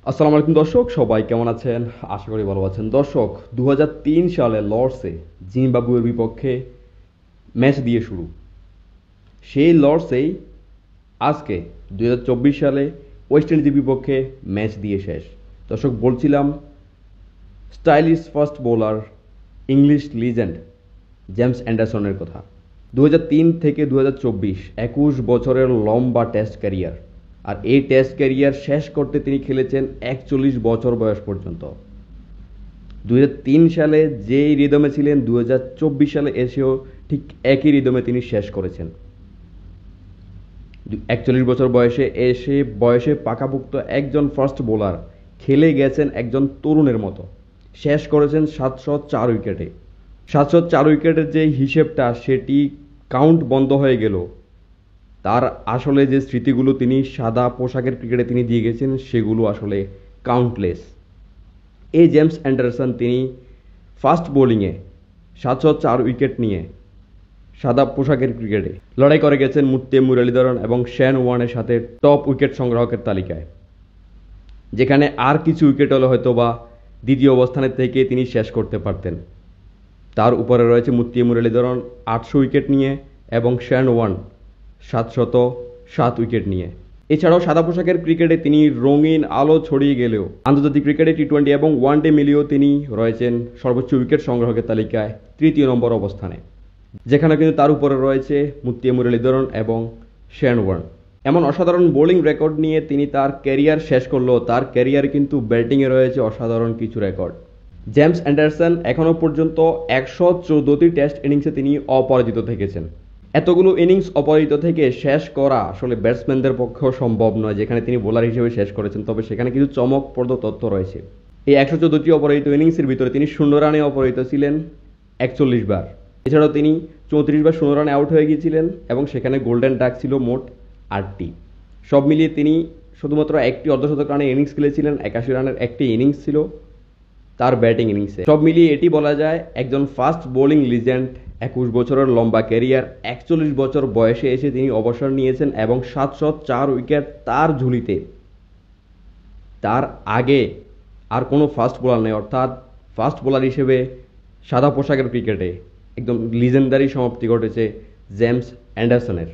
আসসালামু আলাইকুম দর্শক, সবাই কেমন আছেন? আশা করি ভালো আছেন। দর্শক, 2003 সালে লর্ডসে জিম্বাবুয়ের বিপক্ষে ম্যাচ দিয়ে শুরু। সেই লর্ডসেই আজকে 2024 সালে ওয়েস্ট ইন্ডিজের বিপক্ষে ম্যাচ দিয়ে শেষ। দর্শক, বলছিলাম stylish fast bowler, English legend James অ্যান্ডারসনের কথা। 2003 থেকে 2024 21 বছরের লম্বা টেস্ট ক্যারিয়ার। আর এই টেস্ট ক্যারিয়ার শেষ করতে তিনি খেলেছেন 41 বছর বয়স পর্যন্ত। 2003 সালে যেই রিদমে ছিলেন 2024 সালে এসেও ঠিক একই রিদমে তিনি শেষ করেছেন। 41 বছর বয়সে পাকাপোক্ত একজন ফাস্ট বোলার খেলে গেছেন একজন তরুণের মতো। শেষ করেছেন 704 উইকেটে। 704 উইকেটের যে হিসেবটা, সেটি কাউন্ট বন্ধ হয়ে গেল। তার আসলে যে স্মৃতিগুলো তিনি সাদা পোশাকের ক্রিকেটে তিনি দিয়ে গেছেন, সেগুলো আসলে কাউন্টলেস। এই জেমস অ্যান্ডারসন তিনি ফাস্ট বোলিংয়ে 704 উইকেট নিয়ে সাদা পোশাকের ক্রিকেটে লড়াই করে গেছেন মুত্তে মুরলীধরন এবং শেন ওয়ার্নের সাথে টপ উইকেট সংগ্রাহকের তালিকায়, যেখানে আর কিছু উইকেট হলে হয়তো বা দ্বিতীয় অবস্থানের থেকে তিনি শেষ করতে পারতেন। তার উপরে রয়েছে মুত্তে মুরলীধরন 800 উইকেট নিয়ে এবং শেন ওয়ার্ন 707 উইকেট নিয়ে। এছাড়াও সাদা পোশাকের ক্রিকেটে তিনি রঙিন আলো ছড়িয়ে গেলেও আন্তর্জাতিক ক্রিকেটে টি-20 এবং ওয়ানডে মিলিয়েও তিনি রয়েছেন সর্বোচ্চ উইকেট সংগ্রাহকের তালিকায় 3য় নম্বর অবস্থানে, যেখানে কিন্তু তার উপরে রয়েছে মুত্তে মুরলীধরন এবং শেন ওয়ার্ন। এমন অসাধারণ বোলিং রেকর্ড নিয়ে তিনি তার ক্যারিয়ার শেষ করলেও তার ক্যারিয়ারে কিন্তু ব্যাটিংয়ে রয়েছে অসাধারণ কিছু রেকর্ড। জেমস অ্যান্ডারসন এখনও পর্যন্ত 114টি টেস্ট ইনিংসে তিনি অপরাজিত থেকেছেন। এতগুলো ইনিংস অপরাজিত থেকে শেষ করা আসলে ব্যাটসম্যানদের পক্ষেও সম্ভব নয়, যেখানে তিনি বোলার হিসেবে শেষ করেছেন। তবে সেখানে কিছু চমকপ্রদ তথ্য রয়েছে। এই 114টি অপরাজিত ইনিংসের ভিতরে তিনি 0 রানে অপরাজিত ছিলেন 41 বার। এছাড়াও তিনি 34 বার 0 রানে আউট হয়ে গিয়েছিলেন এবং সেখানে গোল্ডেন ডাক ছিল মোট 8টি। সব মিলিয়ে তিনি শুধুমাত্র একটি অর্ধশতক রানের ইনিংস খেলেছিলেন। 81 রানের একটি ইনিংস ছিল তার ব্যাটিং ইনিংসে। সব মিলিয়ে এটি বলা যায় একজন ফাস্ট বোলিং লিজেন্ড, 21 বছরের লম্বা ক্যারিয়ার, 41 বছর বয়সে এসে তিনি অবসর নিয়েছেন এবং 704 উইকেট তার ঝুলিতে। তার আগে আর কোনো ফাস্ট বোলার নেই, অর্থাৎ ফাস্ট বোলার হিসেবে সাদা পোশাকের ক্রিকেটে একদম লিজেন্ডারি সমাপ্তি ঘটেছে জেমস অ্যান্ডারসনের।